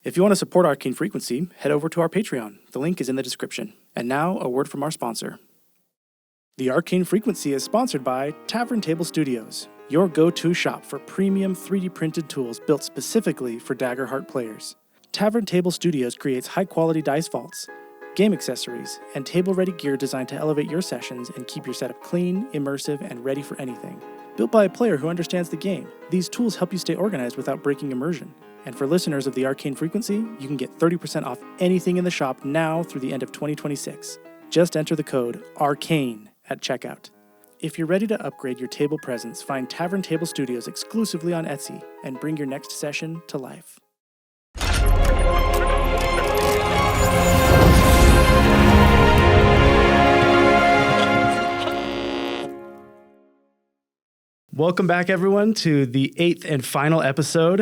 If you want to support Arcane Frequency, head over to our Patreon. The link is in the description. And now, a word from our sponsor. The Arcane Frequency is sponsored by Tavern Table Studios, your go-to shop for premium 3D printed tools built specifically for Daggerheart players. Tavern Table Studios creates high-quality dice vaults, game accessories, and table-ready gear designed to elevate your sessions and keep your setup clean, immersive, and ready for anything. Built by a player who understands the game, these tools help you stay organized without breaking immersion. And for listeners of the Arcane Frequency, you can get 30% off anything in the shop now through the end of 2026. Just enter the code ARCANE at checkout. If you're ready to upgrade your table presence, find Tavern Table Studios exclusively on Etsy and bring your next session to life. Welcome back, everyone, to the 8th and final episode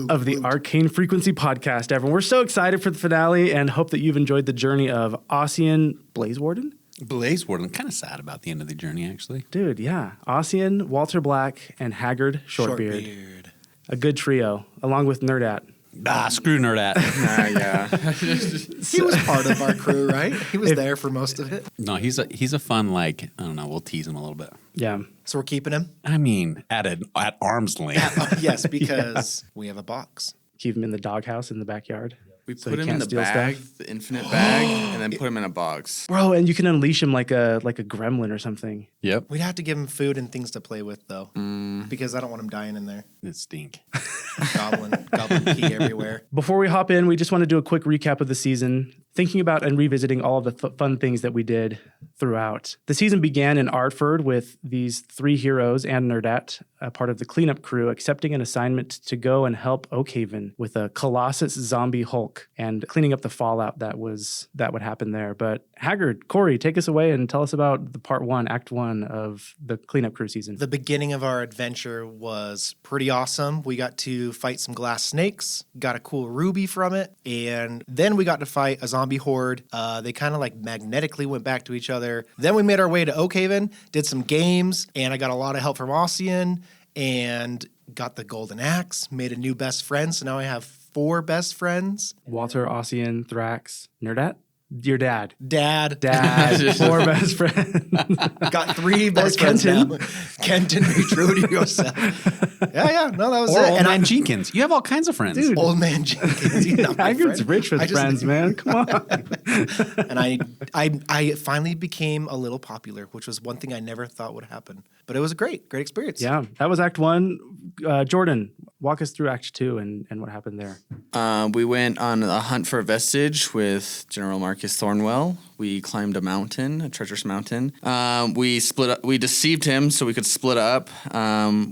of the Arcane Frequency podcast. Everyone, we're so excited for the finale and hope that you've enjoyed the journey of Ossian Blazewarden. Blazewarden, kind of sad about the end of the journey, actually. Dude, yeah. Ossian, Walter Black, and Haggard Shortbeard. A good trio, along with Nerdat. Screw Nerdat. Yeah. He was part of our crew, right? He was there for most of it. No, he's a fun, like, I don't know, we'll tease him a little bit. Yeah. So we're keeping him? I mean, at arm's length. Yes, because we have a box. Keep him in the doghouse in the backyard. We so put him in the bag, the infinite bag, and then put him in a box. Bro, and you can unleash him like a gremlin or something. Yep. We'd have to give him food and things to play with, though, because I don't want him dying in there. It stink. Goblin pee everywhere. Before we hop in, we just want to do a quick recap of the season, thinking about and revisiting all of the fun things that we did throughout. The season began in Artford with these three heroes and Nerdat, a part of the cleanup crew, accepting an assignment to go and help Oakhaven with a Colossus zombie Hulk and cleaning up the fallout that would happen there. But Haggard, Corey, take us away and tell us about the part one, act one of the cleanup crew season. The beginning of our adventure was pretty awesome. We got to fight some glass snakes, got a cool ruby from it, and then we got to fight a zombie horde. They kind of like magnetically went back to each other. Then we made our way to Oakhaven, did some games, and I got a lot of help from Ossian and got the golden axe, made a new best friend. So now I have 4 best friends. Walter, Ossian, Thrax, Nerdat? Your dad. Dad. 4 best friends. Got 3 best friends now. Kenton, Trudy, Yeah. No, that was Or it. Old Man Jenkins. You have all kinds of friends. Dude. Old Man Jenkins. He's not my Haggard's friend. rich with friends, man. Come on. And I finally became a little popular, which was one thing I never thought would happen. But it was a great experience. Yeah, that was Act 1. Jordan, walk us through Act 2 and what happened there. We went on a hunt for a vestige with General Marcus Thornwell. We climbed a mountain, a treacherous mountain. We split up. We deceived him so we could split up.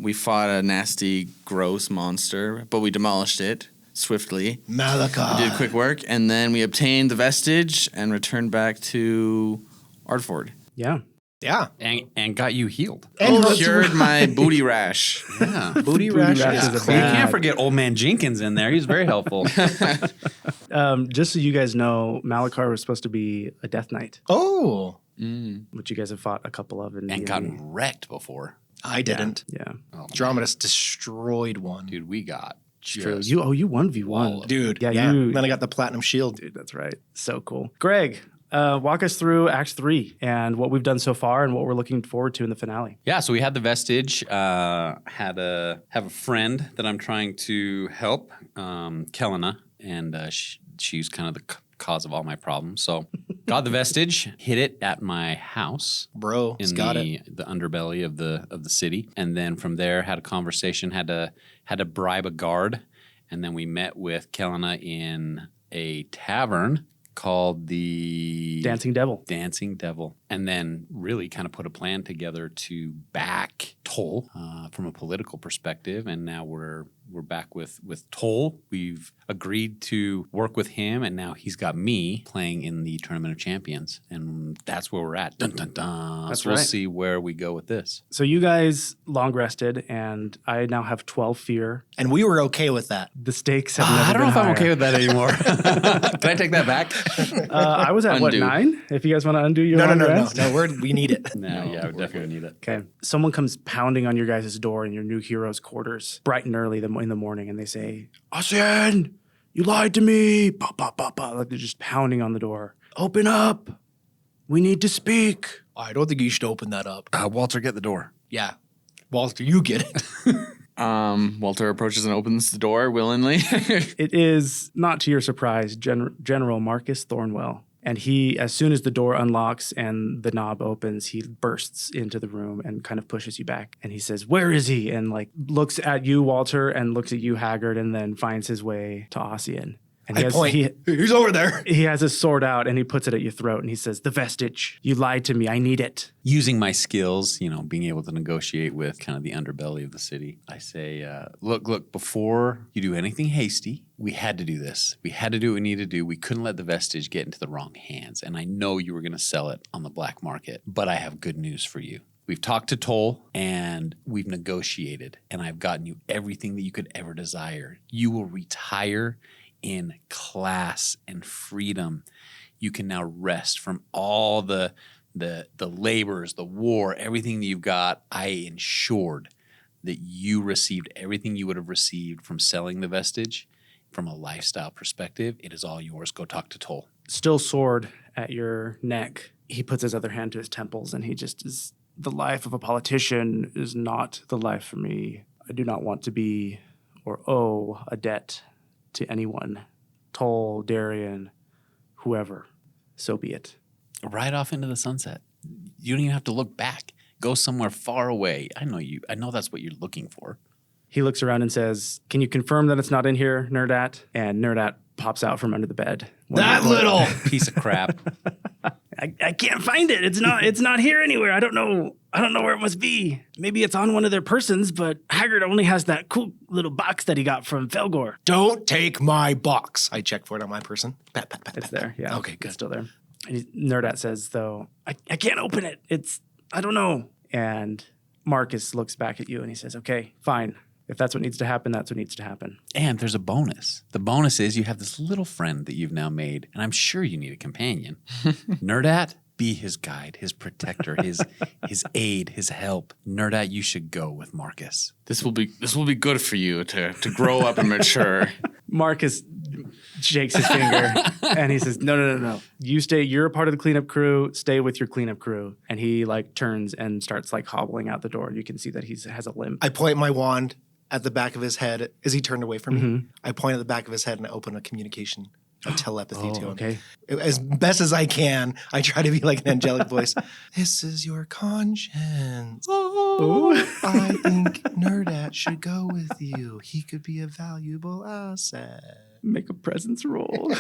We fought a nasty, gross monster, but we demolished it swiftly. Malachi. We did quick work, and then we obtained the vestige and returned back to Ardford. Yeah. Yeah. And got you healed. And Cured my booty rash. Yeah. booty rash rash is is a cool. You bad- can't forget Old Man Jenkins in there. He's very helpful. Just so you guys know, Malachar was supposed to be a Death Knight, Oh, which you guys have fought a couple of. And gotten wrecked before. I didn't. Yeah. Oh, Andromedas destroyed one. dude, we got True. just... You 1v1. Dude. Yeah, Yeah. you. Then I got the platinum shield. Dude, that's right. So cool. Greg, walk us through Act 3 and what we've done so far and what we're looking forward to in the finale. Yeah, so we had the vestige. Have a friend that I'm trying to help, Kelena, and she's kind of the cause of all my problems. So got the vestige, hid it at my house. Bro, In the underbelly of the city, and then from there had a conversation. Had to bribe a guard, and then we met with Kelena in a tavern called the Dancing Devil. And then really kind of put a plan together to back Tol from a political perspective. And now we're back with Tol. We've agreed to work with him, and now he's got me playing in the Tournament of Champions. And that's where we're at. Dun, dun, dun. That's so we'll right. see where we go with this. So you guys long rested, and I now have 12 fear. And we were okay with that. The stakes have never I don't know been if I'm higher. okay with that anymore. Can I take that back? I was at, Undo. 9? If you guys want to undo your long No. rest. We need it. No, yeah, we definitely need it. Okay. Someone comes pounding on your guys' door in your new hero's quarters bright and early in the morning, and they say, Ossian, You lied to me. Bah, bah, bah, bah. Like they're just pounding on the door. Open up. We need to speak. I don't think you should open that up. Walter, get the door. Yeah. Walter, you get it. Walter approaches and opens the door willingly. It is, not to your surprise, General Marcus Thornwell. And he, as soon as the door unlocks and the knob opens, he bursts into the room and kind of pushes you back. And he says, "Where is he?" And like looks at you, Walter, and looks at you, Haggard, and then finds his way to Ossian. And He's over there. he has his sword out and he puts it at your throat and he says, "The vestige. You lied to me. I need it." Using my skills, being able to negotiate with kind of the underbelly of the city, I say, look, before you do anything hasty, we had to do this. We had to do what we needed to do. We couldn't let the vestige get into the wrong hands. And I know you were going to sell it on the black market, but I have good news for you. We've talked to Tol and we've negotiated, and I've gotten you everything that you could ever desire. You will retire in class and freedom. You can now rest from all the labors, the war, everything that you've got. I ensured that you received everything you would have received from selling the vestige. From a lifestyle perspective, it is all yours. Go talk to Tol. Still sword at your neck. He puts his other hand to his temples and he just is, "The life of a politician is not the life for me. I do not want to be or owe a debt to anyone. Tol, Darian, whoever. So be it." Right off into the sunset. You don't even have to look back. Go somewhere far away. I know that's what you're looking for. He looks around and says, "Can you confirm that it's not in here, Nerdat?" And Nerdat pops out from under the bed. That little Piece of crap. I can't find it. It's not here anywhere. I don't know where it must be. Maybe it's on one of their persons, but Haggard only has that cool little box that he got from Felgor. Don't take my box. I checked for it on my person. Pat, pat, pat, It's pat, there. pat. Yeah. Okay, good. It's still there. And Nerdat says, though, I can't open it. I don't know. And Marcus looks back at you and he says, "Okay, fine. If that's what needs to happen, that's what needs to happen." And there's a bonus. The bonus is you have this little friend that you've now made, and I'm sure you need a companion. Nerdat, be his guide, his protector, his aid, his help. Nerdat, you should go with Marcus. This will be good for you to grow up and mature. Marcus shakes his finger and he says, No. You stay. You're a part of the cleanup crew. Stay with your cleanup crew. And he turns and starts hobbling out the door. You can see that he has a limp. I point my wand at the back of his head as he turned away from me. I point at the back of his head and I open a communication, a telepathy to him. Okay. As best as I can, I try to be like an angelic voice. "This is your conscience. I think Nerdat should go with you. He could be a valuable asset." Make a presence roll.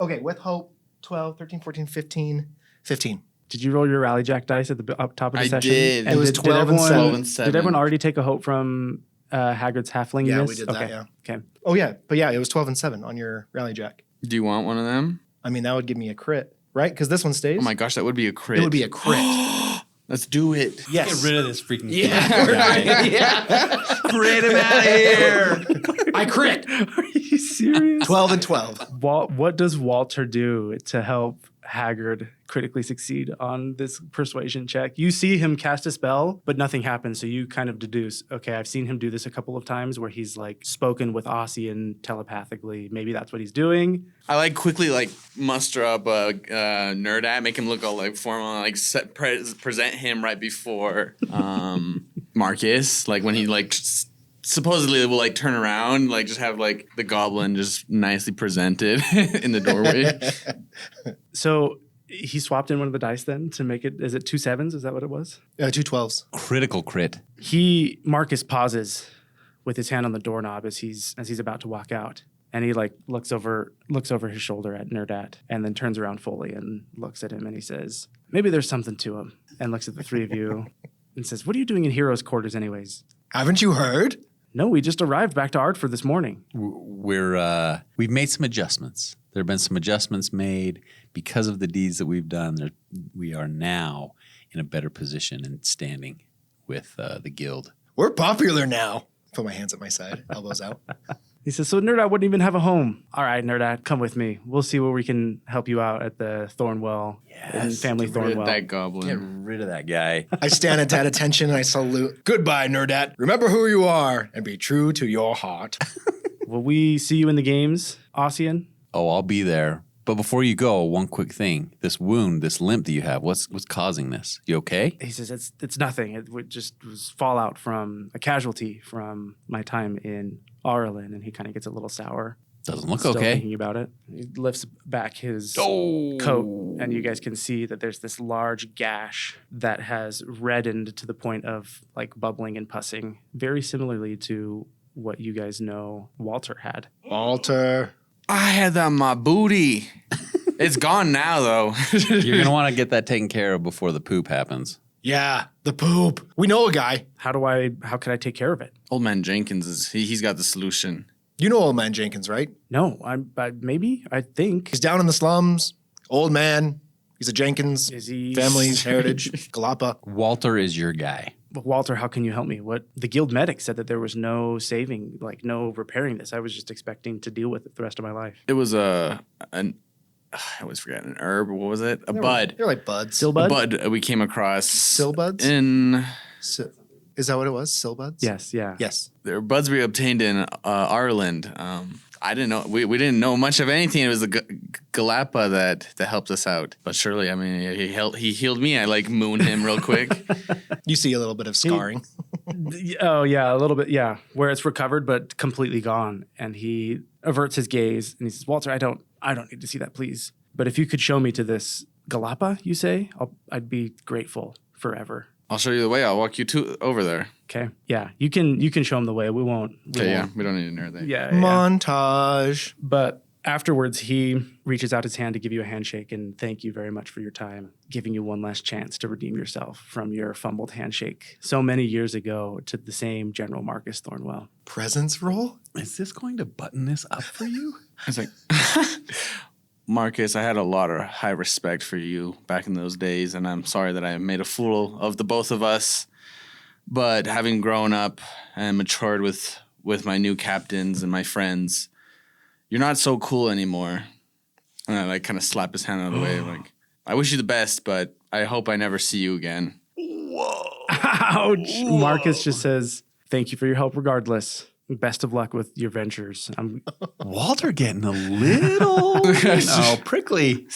Okay, with hope, 12, 13, 14, 15. 15. Did you roll your rally jack dice at the up top of the I session? did. And It was 12 and 12 and 7. Did everyone already take a hope from Haggard's halfling? Yeah, miss? we did that, Okay. yeah. Okay. Oh, yeah. But yeah, it was 12 and 7 on your rally jack. Do you want one of them? I mean, that would give me a crit, right? Because this one stays. Oh my gosh, that would be a crit. It would be a crit. Let's do it. Yes. Get rid of this freaking Crit him out of here. I crit. Are you serious? 12 and 12. What does Walter do to help Haggard critically succeed on this persuasion check? You see him cast a spell, but nothing happens. So you kind of deduce, okay, I've seen him do this a couple of times where he's spoken with Ossian telepathically. Maybe that's what he's doing. I quickly muster up a Nerdat, make him look all formal, and present him right before Marcus. When he supposedly will turn around, just have the goblin just nicely presented in the doorway. So he swapped in one of the dice then to make it, is it 2 7s? Is that what it was? 2 12s. Critical crit. Marcus pauses with his hand on the doorknob as he's about to walk out. And he looks over his shoulder at Nerdat and then turns around fully and looks at him and he says, "Maybe there's something to him," and looks at the three of you and says, "What are you doing in heroes' quarters anyways?" Haven't you heard? "No, we just arrived back to Artford this morning." We've made some adjustments. There have been some adjustments made because of the deeds that we've done. We are now in a better position and standing with the guild. We're popular now. Put my hands at my side, elbows out. He says, "So Nerdat wouldn't even have a home. All right, Nerdat, come with me. We'll see where we can help you out at the Thornwell and family Get rid of Thornwell." that goblin. Get rid of that guy. I stand at attention and I salute. Goodbye, Nerdat. Remember who you are and be true to your heart. Will we see you in the games, Ossian? Oh, I'll be there. But before you go, one quick thing. This wound, this limp that you have, what's causing this? You okay? He says, it's nothing. It was fallout from a casualty from my time in Ireland. And he kind of gets a little sour. Doesn't look Still okay. thinking about it. He lifts back his coat, and you guys can see that there's this large gash that has reddened to the point of like bubbling and pussing, very similarly to what you guys know Walter had. Walter. I had that on my booty. It's gone now, though. You're going to want to get that taken care of before the poop happens. Yeah, the poop. We know a guy. How can I take care of it? Old man Jenkins he's got the solution. You know old man Jenkins, right? No, I think. He's down in the slums. Old man. He's a Jenkins. Is he? Family's heritage. Galapa. Walter is your guy. Walter, how can you help me? The guild medic said that there was no saving, like no repairing this. I was just expecting to deal with it the rest of my life. It was I always forget, an herb. What was it? A bud. They're like buds. Still bud? A bud we came across. Silbuds? In... Is that what it was? Silbuds? Yes, yeah. Yes. They're buds we obtained in Ireland. I didn't know. We didn't know much of anything. It was the Galapa that helped us out. But surely, I mean, he healed me. I like mooned him real quick. You see a little bit of scarring. Oh, yeah, a little bit, yeah. Where it's recovered but completely gone. And he averts his gaze and he says, Walter, I don't need to see that, please. But if you could show me to this Galapa, you say, I'd be grateful forever. I'll show you the way. I'll walk you over there. Okay. Yeah. You can show him the way. We won't. Okay, yeah. We don't need to know that. Yeah. Montage. But afterwards, he reaches out his hand to give you a handshake and thank you very much for your time, giving you one last chance to redeem yourself from your fumbled handshake so many years ago to the same General Marcus Thornwell. Presence roll? Is this going to button this up for you? I was like, Marcus, I had a lot of high respect for you back in those days, and I'm sorry that I made a fool of the both of us. But having grown up and matured with my new captains and my friends, you're not so cool anymore. And I like kind of slap his hand out of the way, like, I wish you the best, but I hope I never see you again. Whoa. Ouch. Whoa. Marcus just says, thank you for your help regardless. Best of luck with your ventures. Walter getting a little prickly.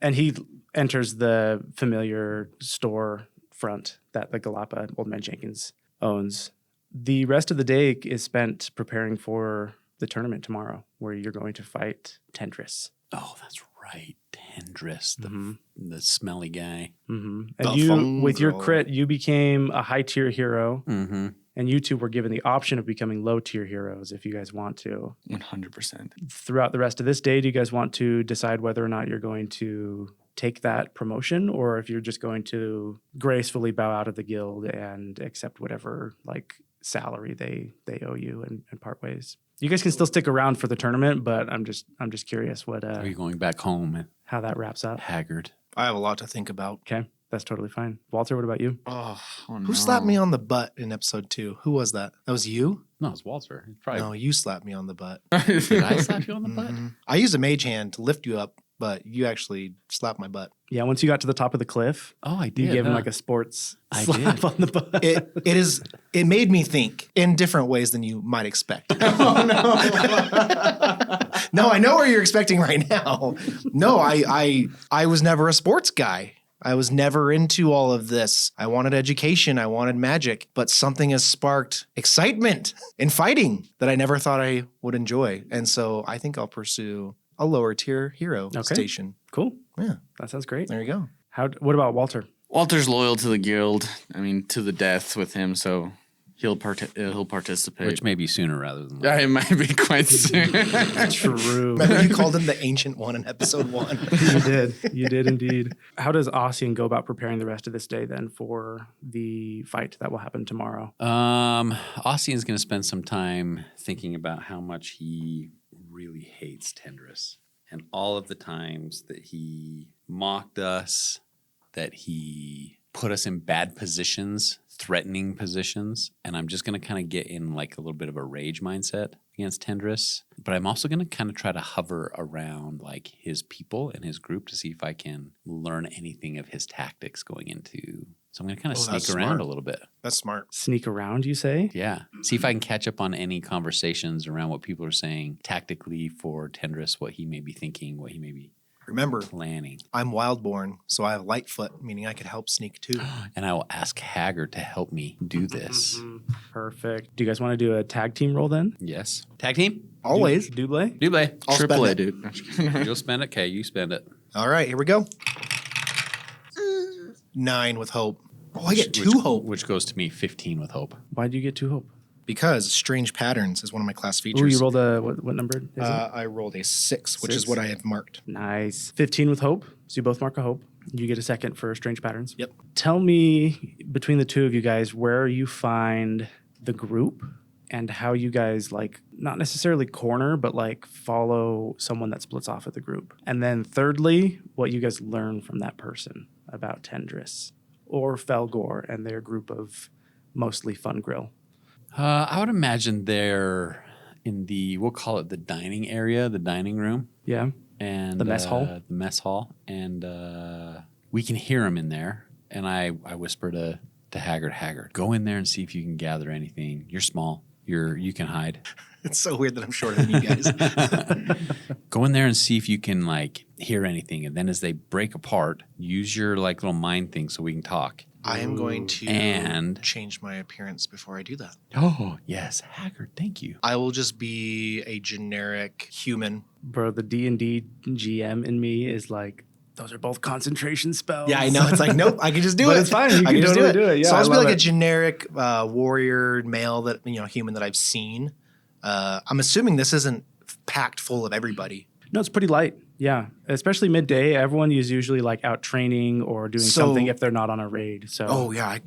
And he enters the familiar store front that the Galapa Old Man Jenkins owns. The rest of the day is spent preparing for the tournament tomorrow, where you're going to fight Tendris. Oh, that's right. Tendris, the smelly guy. Mm-hmm. And you, with your crit, you became a high-tier hero. Mm-hmm. And you two were given the option of becoming low-tier heroes if you guys want to. 100%. Throughout the rest of this day, do you guys want to decide whether or not you're going to take that promotion or if you're just going to gracefully bow out of the guild and accept whatever like salary they owe you and part ways? You guys can still stick around for the tournament, but I'm just curious what Are you going back home? How that wraps up. Haggard. I have a lot to think about. Okay. That's totally fine. Walter, what about you? Oh no. Who slapped me on the butt in episode 2? Who was that? That was you? No, it's Walter. It's probably. No, you slapped me on the butt. Did I slap you on the butt? I used a mage hand to lift you up, but you actually slapped my butt. Yeah, once you got to the top of the cliff, Oh, I did. you gave him like a sports I slap did. on the butt. It made me think in different ways than you might expect. Oh, no. No, I know where you're expecting right now. No, I was never a sports guy. I was never into all of this. I wanted education. I wanted magic. But something has sparked excitement in fighting that I never thought I would enjoy. And so I think I'll pursue a lower tier hero station. Cool. Yeah. That sounds great. There you go. What about Walter? Walter's loyal to the guild. I mean, to the death with him, so he'll participate. Which may be sooner rather than later. It might be quite soon. True. Remember you called him the Ancient One in episode 1? You did. You did indeed. How does Ossian go about preparing the rest of this day then for the fight that will happen tomorrow? Ossian's going to spend some time thinking about how much he really hates Tendris and all of the times that he mocked us, that he put us in bad positions, threatening positions. And I'm just going to kind of get in like a little bit of a rage mindset against Tendris. But I'm also going to kind of try to hover around like his people and his group to see if I can learn anything of his tactics going into So I'm going to kind of Oh, that's sneak around smart. a little bit. That's smart. Sneak around, you say? Yeah. See if I can catch up on any conversations around what people are saying tactically for Tendris, what he may be thinking, what he may be Remember, planning. I'm Wildborn, so I have Lightfoot, meaning I could help sneak too. And I will ask Haggard to help me do this. Perfect. Do you guys want to do a tag team roll then? Yes. Tag team? Always. Double? Double. I'll Triple spend A, it. dude. No, I'm just kidding. You'll spend it? Okay, you spend it. All right, here we go. 9 with hope. Oh, I get 2 hope Which goes to me 15 with hope. Why do you get 2 hope? because Strange Patterns is one of my class features. Ooh, you rolled a, what number is it? I rolled a 6, which is 6? what I have marked. Nice. 15 with hope. So you both mark a hope. You get a second for Strange Patterns. Yep. Tell me, between the two of you guys, where you find the group and how you guys, like, not necessarily corner, but like follow someone that splits off of the group. And then thirdly, what you guys learn from that person about Tendris or Felgor and their group of mostly fun grill. I would imagine they're in the, we'll call it the dining area, the dining room. Yeah. And The mess hall? The mess hall. And we can hear them in there. And I whisper to Haggard, go in there and see if you can gather anything. You're small. You can hide. It's so weird that I'm shorter than you guys. Go in there and see if you can like hear anything. And then as they break apart, use your like little mind thing so we can talk. I am going to And- change my appearance before I do that. Oh, yes. Haggard, thank you. I will just be a generic human. Bro, the D&D GM in me is like, those are both concentration spells. Yeah, I know. It's like, nope, I can just do But it. it's fine. You I can just totally do it. Yeah, so I'll I just be love like a it. generic warrior male that, human that I've seen. I'm assuming this isn't packed full of everybody. No, it's pretty light. Yeah. Especially midday. Everyone is usually like out training or doing So- something if they're not on a raid. So Oh, yeah. I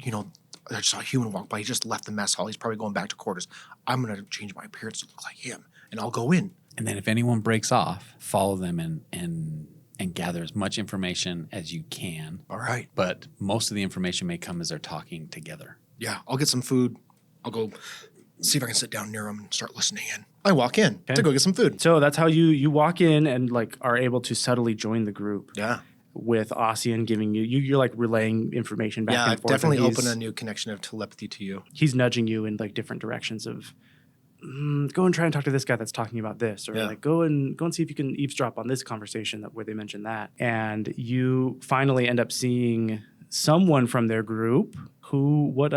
just saw a human walk by. He just left the mess hall. He's probably going back to quarters. I'm going to change my appearance to look like him, and I'll go in. And then if anyone breaks off, follow them and gather as much information as you can. All right. But most of the information may come as they're talking together. Yeah, I'll get some food. I'll go see if I can sit down near him and start listening in. I walk in to go get some food. So that's how you walk in and like are able to subtly join the group Yeah. with Ossian giving you're like relaying information back Yeah, and I've forth. definitely and he's- opened a new connection of telepathy to you. He's nudging you in like different directions of go and try and talk to this guy that's talking about this, or Yeah. like go and see if you can eavesdrop on this conversation where they mentioned that. And you finally end up seeing someone from their group who what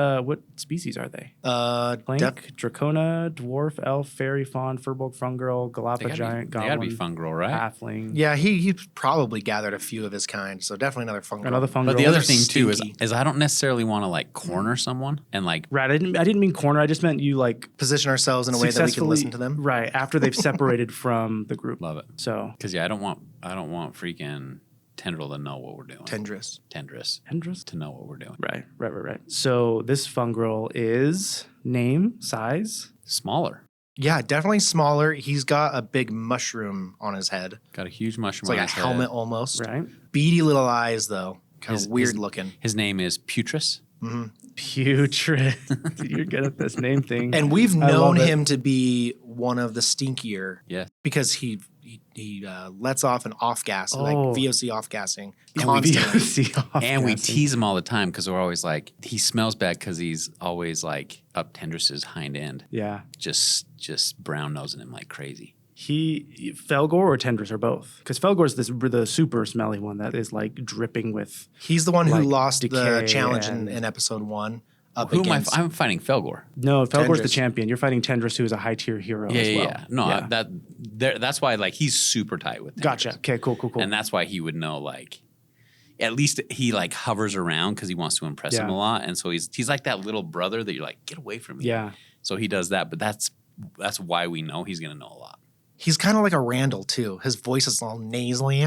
species are they? Plank, Dracona, Dwarf, Elf, Fairy, Fawn, Furbolg, Fungirl, Galapa, Giant, They gotta be Goblin, fun girl, right? Halfling. Yeah, he probably gathered a few of his kind, so definitely another fungal. Another Fungirl. But the other They're thing too stinky. is I don't necessarily want to like corner someone and like Right, I didn't mean corner. I just meant you like Position ourselves in a way that we can successfully listen to them. Right after they've separated from the group. love it. So Because I don't want freaking Tendril to know what we're doing. Tendris. Tendris. to know what we're doing. Right. So this fungrel is name, size. Smaller. Yeah, definitely smaller. He's got a big mushroom on his head. Got a huge mushroom It's like on a his helmet head. almost. Right. Beady little eyes, though. Kind His- of weird his- looking. His name is Putris. Putrid. You're good at this name thing. And we've I known love it. him to be one of the stinkier Yeah. because he lets off an off gas, like Oh. VOC off gassing And constantly. And we tease him all the time because we're always like, he smells bad because he's always like up Tendris's hind end, Yeah. just brown nosing him like crazy. Felgor or Tendris or both? Because Felgor's the super smelly one that is like dripping with. He's the one who Like lost the decay challenge and- in episode 1 up Who am I? against. I'm fighting Felgor. No, Felgor's the Tendris. champion. You're fighting Tendris, who is a high tier hero as well. No, that's why like he's super tight with Tendris. Gotcha. Okay, cool. And that's why he would know like, at least he like hovers around because he wants to impress him Yeah. a lot, and so he's like that little brother that you're like, get away from me. Yeah. So he does that, but that's why we know he's gonna know a lot. He's kind of like a Randall too. His voice is all nasally.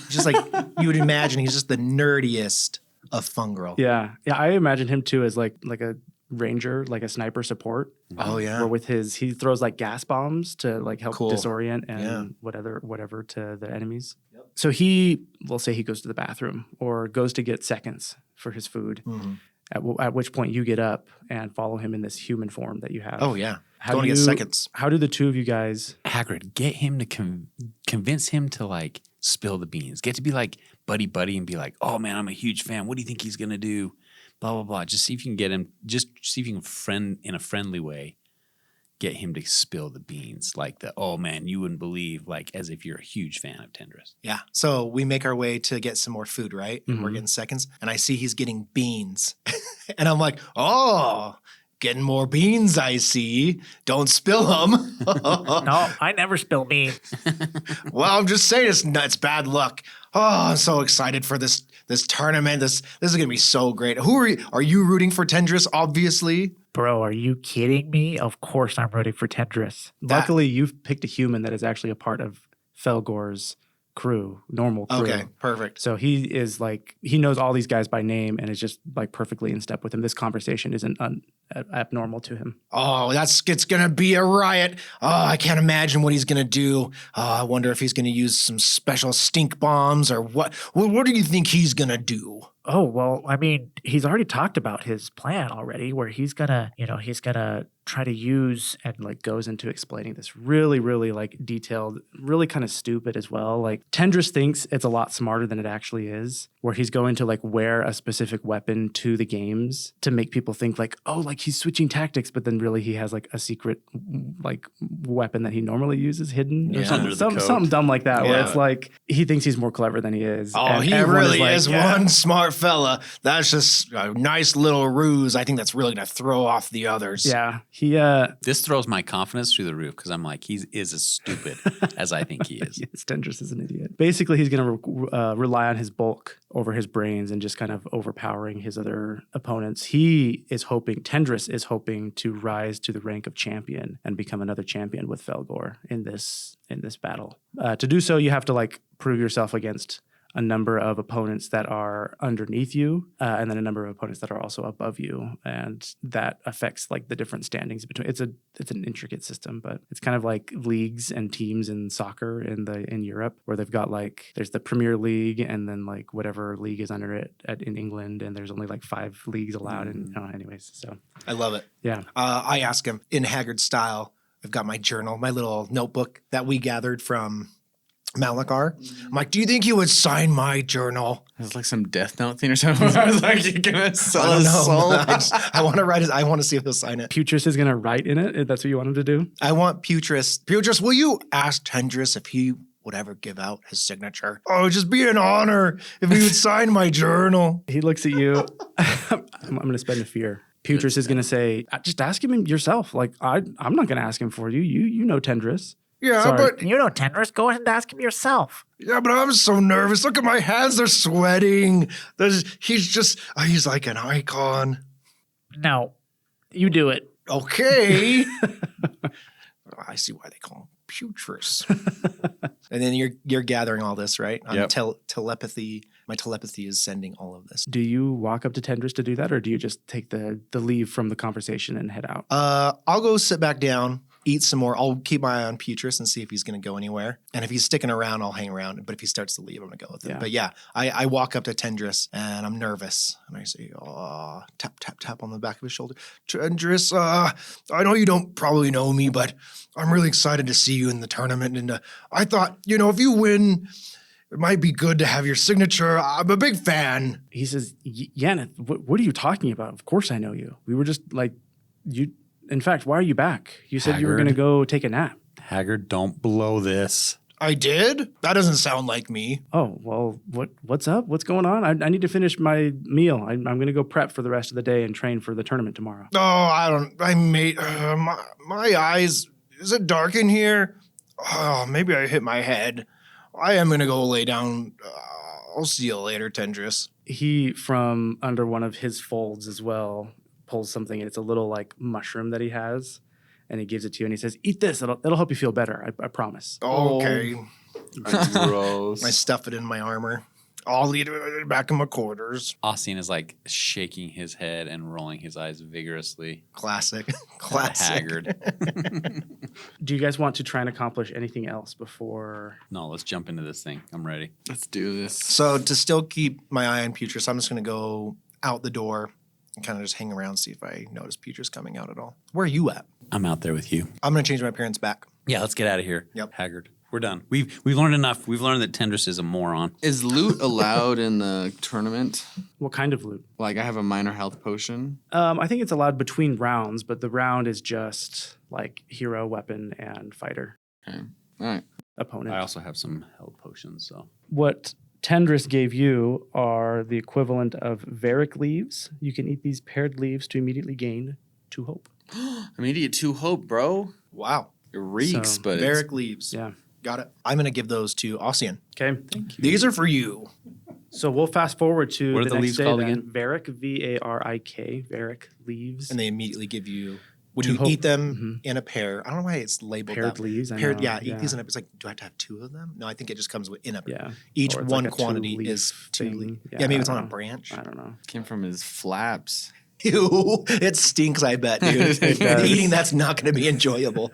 Just like you would imagine, he's just the nerdiest of Fungrel. Yeah. I imagine him too as like a ranger, like a sniper support. Oh yeah. Where with he throws like gas bombs to like help Cool. disorient and Yeah. whatever to the enemies. So we'll say he goes to the bathroom or goes to get seconds for his food. Mhm. At which point you get up and follow him in this human form that you have. Oh yeah. How Going do to get you- seconds. How do the two of you guys? Hagrid, get him to convince him to like spill the beans. Get to be like buddy and be like, oh man, I'm a huge fan. What do you think he's gonna do? Blah blah blah. Just see if you can get him. Just see if you can in a friendly way. Get him to spill the beans, like oh man, you wouldn't believe, like as if you're a huge fan of Tendris. Yeah. So we make our way to get some more food, right? And we're Mhm. getting seconds. And I see he's getting beans. And I'm like, oh, getting more beans, I see. Don't spill them. No, I never spill beans. Well, I'm just saying it's bad luck. Oh, I'm so excited for this tournament. This is going to be so great. Who are you? Are you rooting for Tendris, obviously? Bro, are you kidding me? Of course I'm rooting for Tendris. Luckily, you've picked a human that is actually a part of Felgor's crew, normal crew. Okay, perfect. So he is like, he knows all these guys by name and is just like perfectly in step with him. This conversation isn't abnormal to him. Oh, it's gonna be a riot. Oh, I can't imagine what he's gonna do. Oh, I wonder if he's gonna use some special stink bombs or what. What do you think he's gonna do? Oh, well, I mean, he's already talked about his plan already where he's gonna try to use and like goes into explaining this really, really like detailed, really kind of stupid as well. Like Tendris thinks it's a lot smarter than it actually is, where he's going to like wear a specific weapon to the games to make people think like, oh, like he's switching tactics, but then really he has like a secret like weapon that he normally uses hidden or Yeah. something, Under the coat. something dumb like that, where Yeah. it's like he thinks he's more clever than he is. Oh, And he everyone really like, is yeah. one smart fella. That's just a nice little ruse. I think that's really gonna throw off the others. Yeah, he This throws my confidence through the roof because I'm like, he is as stupid as I think he is. yes, Tendris is an idiot. Basically, he's going to rely on his bulk over his brains and just kind of overpowering his other opponents. Tendris is hoping to rise to the rank of champion and become another champion with Felgor in this battle. To do so, you have to like prove yourself against a number of opponents that are underneath you, and then a number of opponents that are also above you, and that affects like the different standings between. It's an intricate system, but it's kind of like leagues and teams in soccer in Europe, where they've got like there's the Premier League, and then like whatever league is under it in England, and there's only like 5 leagues allowed. And anyways, so I love it. yeah, I ask him in Haggard style. I've got my journal, my little notebook that we gathered from Malachar. I'm like, do you think he would sign my journal? It was like some Death Note thing or something. I was like, you're gonna I sell don't his know. soul. I want to write it. I want to see if he'll sign it. Putris is going to write in it. That's what you want him to do. I want Putris. Putris, will you ask Tendris if he would ever give out his signature? Oh, it'd just be an honor if he would sign my journal. He looks at you. I'm going to spend a fear. Putris is going to say, just ask him yourself. Like, I'm not going to ask him for you. You know Tendris. Yeah, Sorry. but You know Tendris, go ahead and ask him yourself. I'm so nervous. Look at my hands; they're sweating. He's like an icon. No, you do it. Okay. I see why they call him Putris. And then you're gathering all this, right? Yep. Telepathy. My telepathy is sending all of this. Do you walk up to Tendris to do that, or do you just take the leave from the conversation and head out? I'll go sit back down, eat some more. I'll keep my eye on Putris and see if he's going to go anywhere. And if he's sticking around, I'll hang around. But if he starts to leave, I'm going to go with him. Yeah. But yeah, I walk up to Tendris and I'm nervous. And I say, tap, tap, tap on the back of his shoulder. Tendris, I know you don't probably know me, but I'm really excited to see you in the tournament. And I thought, if you win, it might be good to have your signature. I'm a big fan. He says, Yaneth, what are you talking about? Of course I know you. We were just like, you. In fact, why are you back? You said you were going to Haggard. go take a nap. Haggard, don't blow this. I did? That doesn't sound like me. Oh, well, what's up? What's going on? I need to finish my meal. I'm going to go prep for the rest of the day and train for the tournament tomorrow. Oh, my eyes. Is it dark in here? Oh, maybe I hit my head. I am going to go lay down. I'll see you later, Tendris. He, from under one of his folds as well, pulls something, and it's a little like mushroom that he has, and he gives it to you, and he says, eat this. It'll help you feel better. I promise. Okay. Gross. I stuff it in my armor. I'll eat it back in my quarters. Austin is like shaking his head and rolling his eyes vigorously. Classic. Classic. Haggard. Do you guys want to try and accomplish anything else before? No, let's jump into this thing. I'm ready. Let's do this. So to still keep my eye on Putris, I'm just going to go out the door and kind of just hang around, see if I notice Putris coming out at all. Where are you at? I'm out there with you. I'm going to change my appearance back. Yeah, let's get out of here. Yep. Haggard. We're done. We've learned enough. We've learned that Tendris is a moron. Is loot allowed in the tournament? What kind of loot? Like I have a minor health potion. I think it's allowed between rounds, but the round is just like hero, weapon, and fighter Okay. All right. opponent. I also have some health potions, so. What Tendris gave you are the equivalent of Varic leaves. You can eat these paired leaves to immediately gain 2 hope. Immediate 2 hope, bro. Wow. It reeks, So, but Varic leaves. Yeah. Got it. I'm going to give those to Ossian. Okay. Thank you. These are for you. So we'll fast forward to What are the the next leaves day called then. again? Varic, Varik, Varic leaves. And they immediately give you, when 2 you hope. eat them in a pair, I don't know why it's labeled Paired that. leaves. I Paired, know, yeah, eat these in a, it's like, do I have to have 2 of them? No, I think it just comes in a, Yeah. each Or it's one like a quantity 2-leaf is 2 thing. leaf. Yeah, Yeah, maybe I it's on don't a know. branch. I don't know. came from his flaps. Ew, it stinks, I bet, dude. It does. Eating that's not going to be enjoyable.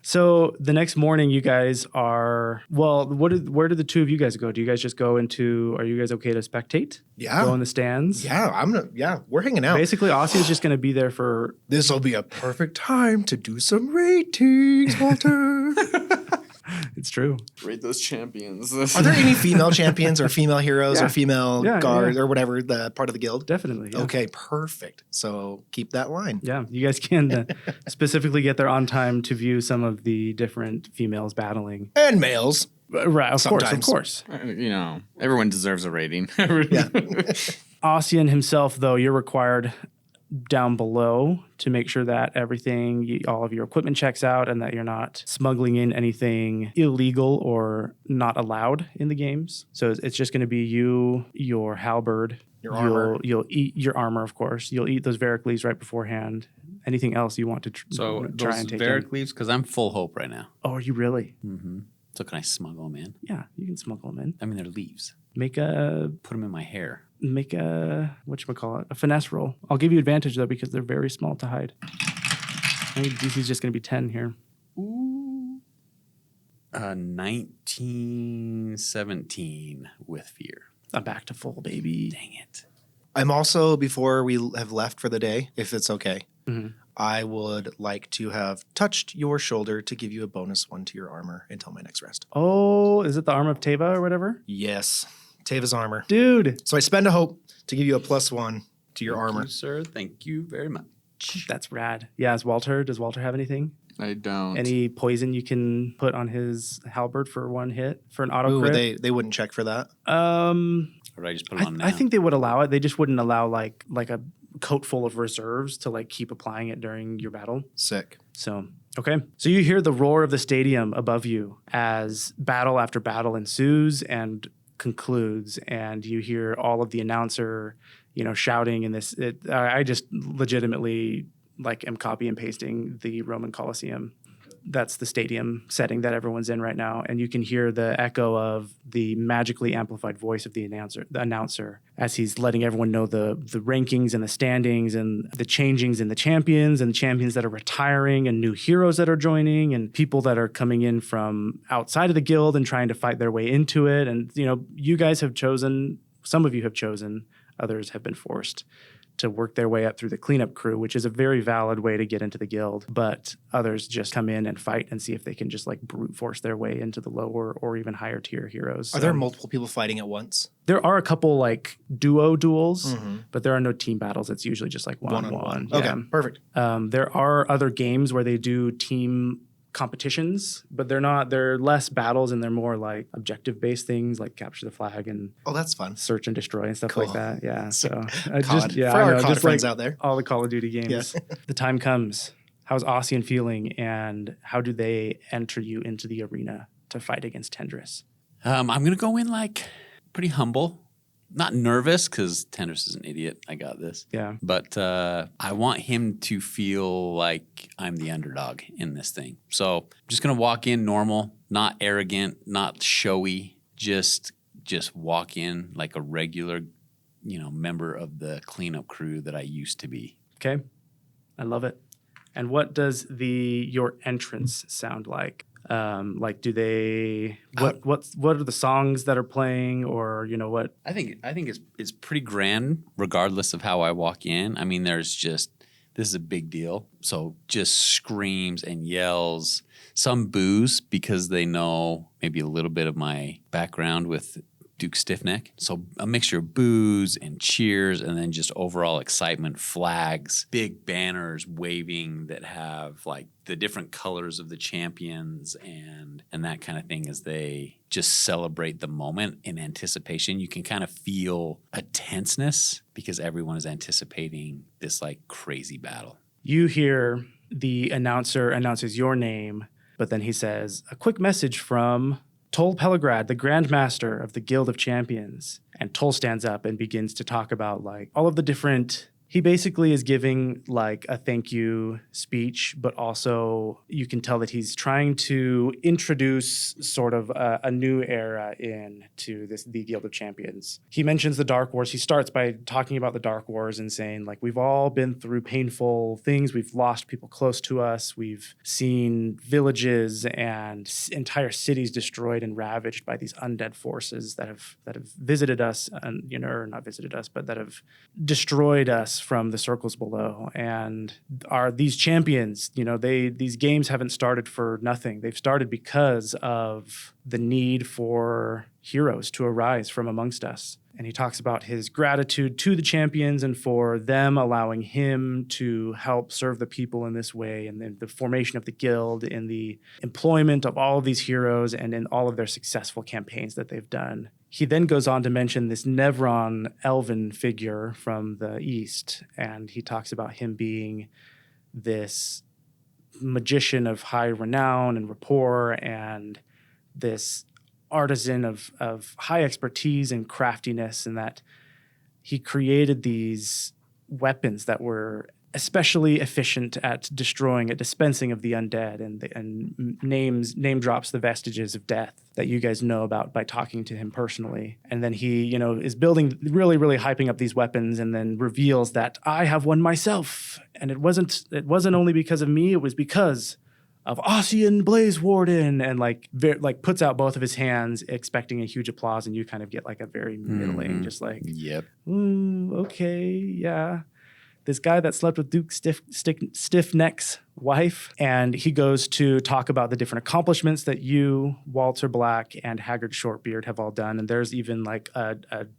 So the next morning, you guys are where did the 2 of you guys go? Do you guys just go into? Are you guys okay to spectate? Yeah. Go in the stands. Yeah, we're hanging out. Basically, Aussie is just going to be there for. This will be a perfect time to do some ratings, Walter. It's true. Rate those champions. Are there any female champions or female heroes Yeah. or female Yeah, guards yeah. or whatever the part of the guild? Definitely. Yeah. Okay, perfect. So keep that line. Yeah, you guys can specifically get there on time to view some of the different females battling. And males. Right, of Sometimes. course. You know, everyone deserves a rating. Yeah. Ossian himself, though, you're required down below to make sure that everything, all of your equipment checks out and that you're not smuggling in anything illegal or not allowed in the games. So it's just going to be you, your halberd, Your armor. You'll eat your armor, of course. You'll eat those Varic leaves right beforehand. Anything else you want to So try those and take Varic in. leaves, because I'm full hope right now. Oh, are you really? Mm-hmm. So can I smuggle them in? Yeah, you can smuggle them in. I mean, they're leaves. Make a Put them in my hair. whatchamacallit, a finesse roll. I'll give you advantage though because they're very small to hide. I think DC's just going to be 10 here. Ooh. 1917 with fear. I'm back to full, baby. Dang it. I'm also, before we have left for the day, if it's okay, Mhm. I would like to have touched your shoulder to give you a bonus 1 to your armor until my next rest. Oh, is it the arm of Teva or whatever? Yes. Teva's armor. Dude, So I spend a hope to give you a +1 to your Thank armor. you, sir. Thank you very much. that's rad. Yeah, does Walter have anything? I don't. Any poison you can put on his halberd for 1 hit for an auto Ooh, crit? they wouldn't check for that. Or did I just put it on now? I think they would allow it. They just wouldn't allow like a coat full of reserves to like keep applying it during your battle. Sick. So, okay. So you hear the roar of the stadium above you as battle after battle ensues and concludes, and you hear all of the announcer, shouting in this. I just legitimately am copy and pasting the Roman Colosseum. That's the stadium setting that everyone's in right now, and you can hear the echo of the magically amplified voice of the announcer as he's letting everyone know the rankings and the standings and the changings in the champions that are retiring and new heroes that are joining and people that are coming in from outside of the guild and trying to fight their way into it. And you guys have chosen, some of you have chosen, others have been forced to work their way up through the cleanup crew, which is a very valid way to get into the guild. But others just come in and fight and see if they can just brute force their way into the lower or even higher tier heroes. Are there multiple people fighting at once? There are a couple duo duels, but there are no team battles. It's usually just one-on-one. Okay, Yeah. perfect. There are other games where they do team competitions, but they're less battles and they're more objective-based things like capture the flag and Oh, that's fun. search and destroy and stuff Cool. like that. Yeah. So COD. For I our know, COD just friends out there. all the Call of Duty games. Yes. The time comes. How's Ossian feeling, and how do they enter you into the arena to fight against Tendris? I'm going to go in pretty humble. Not nervous because Tendris is an idiot. I got this. Yeah. But I want him to feel like I'm the underdog in this thing. So I'm just going to walk in normal, not arrogant, not showy. Just walk in like a regular, member of the cleanup crew that I used to be. Okay. I love it. And what does your entrance sound like? Do they what are the songs that are playing, or what? I think it's pretty grand regardless of how I walk in. I mean, this is a big deal. So just screams and yells. Some boos because they know maybe a little bit of my background with Duke Stiffneck. So a mixture of boos and cheers, and then just overall excitement, flags, big banners waving that have like the different colors of the champions and that kind of thing as they just celebrate the moment in anticipation. You can kind of feel a tenseness because everyone is anticipating this like crazy battle. You hear the announcer announces your name, but then he says, a quick message from Tol Pelligrad, the Grand Master of the Guild of Champions. And Tol stands up and begins to talk about like all of the different. He basically is giving like a thank you speech, but also you can tell that he's trying to introduce sort of a new era into the Guild of Champions. He mentions the Dark Wars. He starts by talking about the Dark Wars and saying like we've all been through painful things. We've lost people close to us. We've seen villages and entire cities destroyed and ravaged by these undead forces that have visited us, and or not visited us, but that have destroyed us from the circles below. And these champions, these games haven't started for nothing. They've started because of the need for heroes to arise from amongst us. And he talks about his gratitude to the champions and for them allowing him to help serve the people in this way, and then the formation of the guild, in the employment of all of these heroes, and in all of their successful campaigns that they've done. He then goes on to mention this Nevron elven figure from the east, and he talks about him being this magician of high renown and rapport, and this artisan of high expertise and craftiness, and that he created these weapons that were especially efficient at destroying, at dispensing of the undead, and name drops the Vestiges of Death that you guys know about by talking to him personally. And then he, is building, really, really hyping up these weapons, and then reveals that I have one myself. And it wasn't only because of me, it was because of Ossian Blaze Warden, and puts out both of his hands expecting a huge applause, and you kind of get like a very middling, just like, Yep. Okay, yeah. This guy that slept with Duke Stiffneck's wife, and he goes to talk about the different accomplishments that you, Walter Black, and Haggard Shortbeard have all done. And there's even like a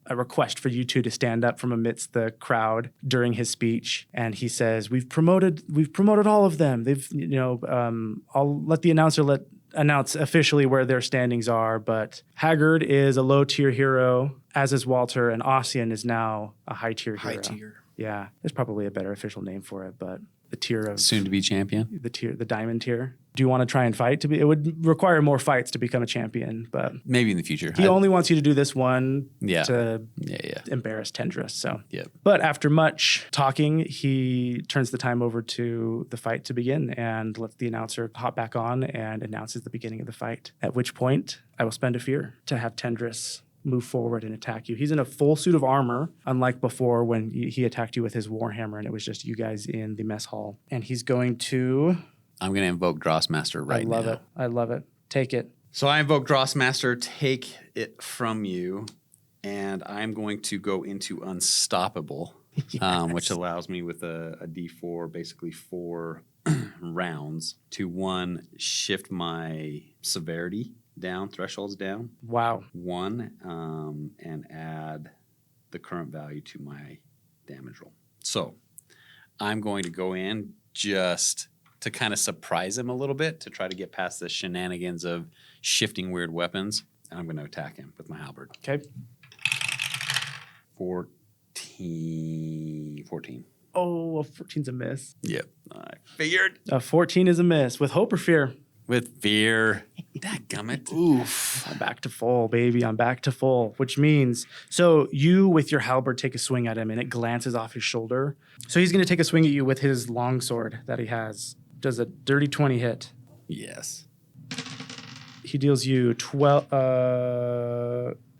request for you two to stand up from amidst the crowd during his speech. And he says, "We've promoted all of them. They've, I'll let the announcer announce officially where their standings are, but Haggard is a low-tier hero, as is Walter, and Ossian is now a high-tier hero." High tier. Yeah, there's probably a better official name for it, but the tier of Soon to be champion. the diamond tier. Do you want to try and fight it would require more fights to become a champion, but Maybe in the future. he only wants you to do this one to Yeah. embarrass Tendris. So, Yep. But after much talking, he turns the time over to the fight to begin and lets the announcer hop back on and announces the beginning of the fight. At which point, I will spend a fear to have Tendris move forward and attack you. He's in a full suit of armor, unlike before when he attacked you with his warhammer and it was just you guys in the mess hall. And he's going to... I'm going to invoke Drossmaster right now. I love it. Take it. So I invoke Drossmaster, take it from you, and I'm going to go into Unstoppable, which allows me with a D4, basically 4 rounds, to 1, shift my severity down, thresholds down. Wow. 1, and add the current value to my damage roll. So I'm going to go in just to kind of surprise him a little bit, to try to get past the shenanigans of shifting weird weapons. And I'm going to attack him with my halberd. Okay. 14. Oh, a 14's a miss. Yep. I figured. A 14 is a miss. With hope or fear? With fear. Dadgummit. Oof. I'm back to full, baby. I'm back to full, which means, so you with your halberd take a swing at him and it glances off his shoulder. So he's going to take a swing at you with his longsword that he has. Does a dirty 20 hit? Yes. He deals you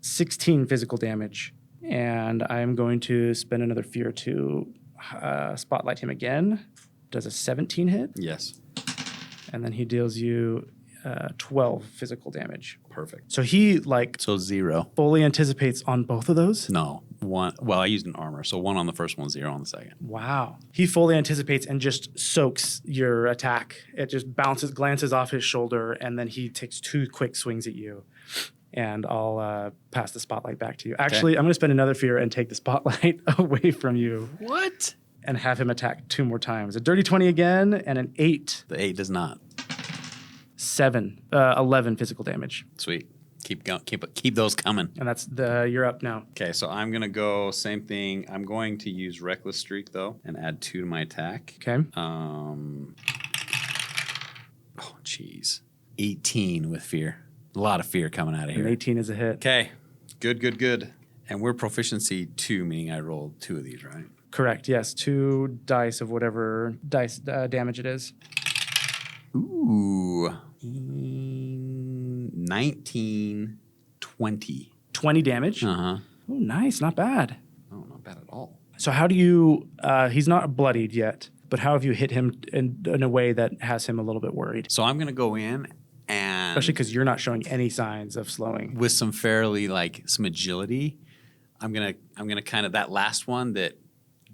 16 physical damage. And I'm going to spend another fear to spotlight him again. Does a 17 hit? Yes. And then he deals you 12 physical damage. Perfect. So he like So 0. fully anticipates on both of those. No, 1. Well, I used an armor, so 1 on the first one, 0 on the second. Wow. He fully anticipates and just soaks your attack. It just glances off his shoulder, and then he takes 2 quick swings at you. And I'll pass the spotlight back to you. Actually, I'm going to spend another fear and take the spotlight away from you. What? And have him attack 2 more times. A dirty 20 again, and an 8. The 8 does not. 11 physical damage. Sweet. Keep going. Keep those coming. And that's you're up now. Okay, so I'm gonna go same thing. I'm going to use Reckless Streak though and add 2 to my attack. Okay. Oh, jeez. 18 with fear. A lot of fear coming out of And here. 18 is a hit. Okay. Good. And we're proficiency 2, meaning I rolled 2 of these, right? Correct. Yes. 2 dice of whatever dice damage it is. Ooh. 19, 20. 20 damage. Uh-huh. Oh, nice. Not bad. Oh, not bad at all. So how do you? He's not bloodied yet, but how have you hit him in a way that has him a little bit worried? So I'm gonna go in and Especially because you're not showing any signs of slowing. with some fairly some agility, I'm gonna kind of that last one that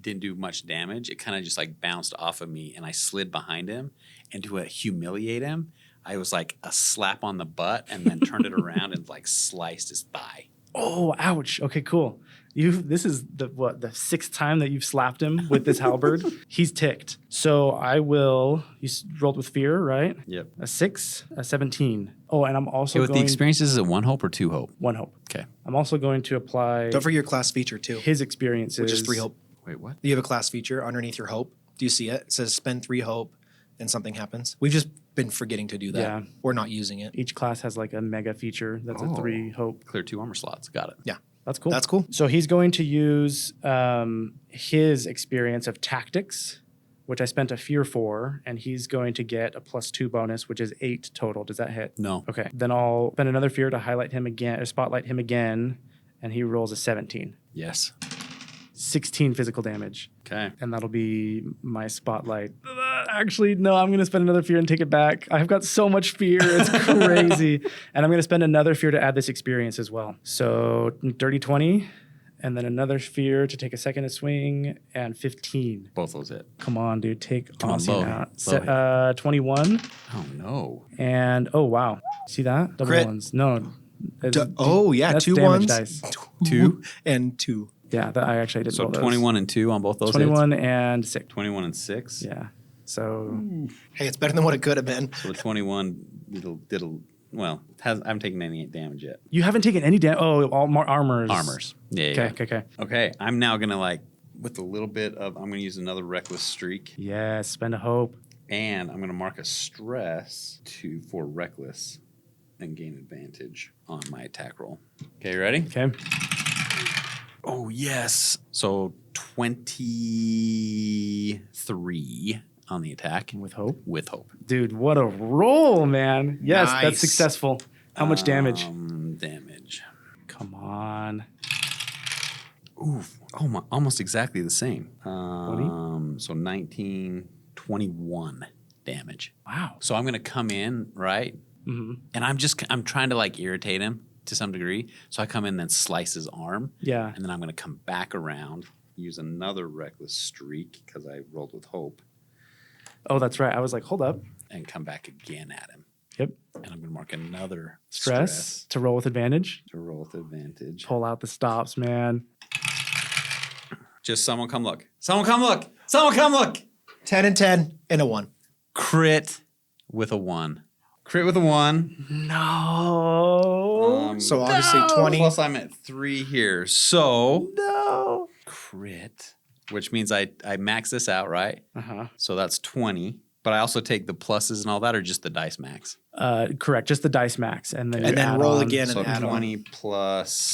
didn't do much damage. It kind of just bounced off of me, and I slid behind him, and to humiliate him, I was like a slap on the butt, and then turned it around and sliced his thigh. Oh, ouch. Okay, cool. This is the 6th time that you've slapped him with this halberd. He's ticked. So I will. You rolled with fear, right? Yep. A 6, a 17. Oh, and I'm also With going the experiences, is it 1 hope or 2 hope? 1 hope. Okay. I'm also going to apply Don't forget your class feature too, his experiences, which is 3 hope. Wait, what? You have a class feature underneath your hope. Do you see it? It says spend 3 hope and something happens. We've just been forgetting to do that. Yeah. We're not using it. Each class has a mega feature that's a Oh. 3 hope. Clear 2 armor slots. Got it. Yeah. That's cool. That's cool. So he's going to use his experience of tactics, which I spent a fear for, and he's going to get a +2 bonus, which is 8 total. Does that hit? No. Okay. Then I'll spend another fear to highlight him again, or spotlight him again, and he rolls a 17. Yes. 16 physical damage. Okay. And that'll be my spotlight. Actually, no, I'm going to spend another fear and take it back. I've got so much fear. It's crazy. And I'm going to spend another fear to add this experience as well. So dirty 20, and then another fear to take a second to swing, and 15. Both those hit. Come on, dude. Take Come on, Aussie low out. hit. 21. Oh, no. And, oh, wow. See that? Double Crit. ones. No. Oh yeah, That's 2 damage ones, dice. 2? and 2. Yeah, I actually didn't So roll those. 21 and 2 on both those 21 hits? and 6. 21 and 6? Yeah. So Hey, it's better than what it could have been. So the 21 I haven't taken any damage yet. you haven't taken any damage. Oh, all more armors. Armors. Yeah. Okay. Okay, I'm now gonna with a little bit of I'm gonna use another reckless streak, Yes, spend a hope. and I'm gonna mark a stress for reckless and gain advantage on my attack roll. Okay, you ready? Okay. Oh yes. So 23 on the attack With hope. with hope. Dude, what a roll, man. Yes, Nice. that's successful. How much damage? Damage. Come on. Oof. Oh my, almost exactly the same. So 19, 21 damage. Wow. So I'm gonna come in, right? Mm-hmm. And I'm trying to irritate him to some degree. So I come in and then slice his arm. Yeah. And then I'm gonna come back around, use another reckless streak because I rolled with hope, Oh, that's right. I was like, hold up. and come back again at him. Yep. And I'm gonna mark another Stress to roll with advantage. to roll with advantage. Pull out the stops, man. Just someone come look. Someone come look. Someone come look. 10 and 10 and a 1. Crit with a 1. Crit with a 1. No. So obviously 20. Plus I'm at 3 here. So No. crit, which means I max this out, right? Uh-huh. So that's 20. But I also take the pluses and all that, or just the dice max? Correct. Just the dice max. And then, And you then add roll on. again. So And add 20 plus,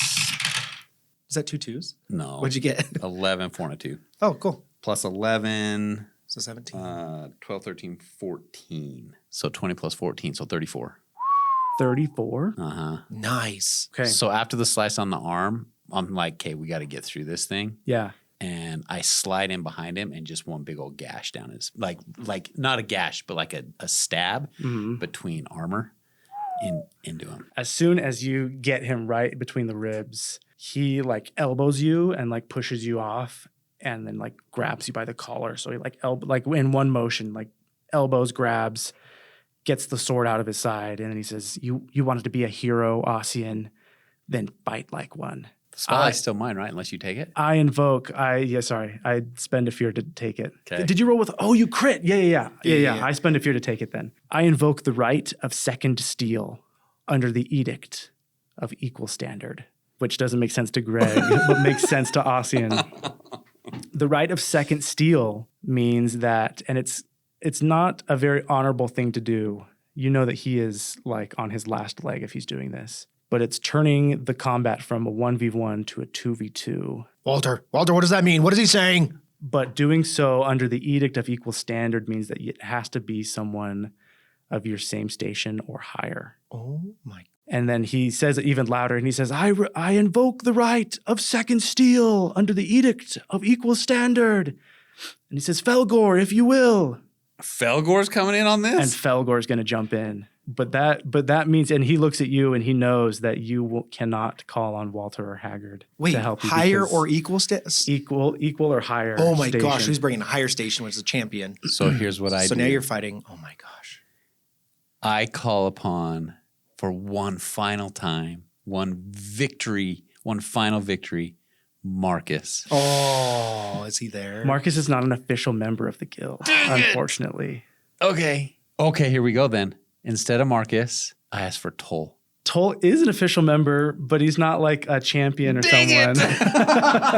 Is that 2 2s? no. What'd you get? 11, 4 and a 2. Oh, cool. Plus 11, So 17. 12, 13, 14. So 20 plus 14, so 34. 34. Uh-huh. Nice. Okay. So after the slice on the arm, I'm like, okay, we got to get through this thing. Yeah. And I slide in behind him and just one big old gash down his, like not a gash, but like a stab Mm-hmm. between armor. into him. As soon as you get him right between the ribs, he like elbows you and like pushes you off and then like grabs you by the collar. So he like in one motion, like elbows, grabs, gets the sword out of his side, and then he says, You wanted to be a hero, Ossian, then fight like one. The spotlight's still mine, right? Unless you take it. I spend a fear to take it. Okay. Did you roll with? Oh, you crit. Yeah. I spend a fear to take it then. I invoke the right of second steel under the edict of equal standard, which doesn't make sense to Greg, but makes sense to Ossian. The right of second steel means that, and it's not a very honorable thing to do. You know that he is like on his last leg if he's doing this. But it's turning the combat from a 1v1 to a 2v2. Walter, what does that mean? What is he saying? But doing so under the edict of equal standard means that it has to be someone of your same station or higher. Oh my. And then he says it even louder, and he says, I invoke the right of second steel under the edict of equal standard. And he says, Felgor, if you will. Felgor's coming in on this? And Felgor's going to jump in. But that means, and he looks at you and he knows that you cannot call on Walter or Haggard to help you. Higher or equal? Equal or higher. Oh my station. gosh, who's bringing a higher station, which is a champion. So here's what I do. So now you're fighting. Oh my gosh. I call upon, for one final time, one final victory, Marcus. Oh, is he there? Marcus is not an official member of the guild, unfortunately. Okay, here we go then. Instead of Marcus, I ask for Tol. Tol is an official member, but he's not like a champion or someone.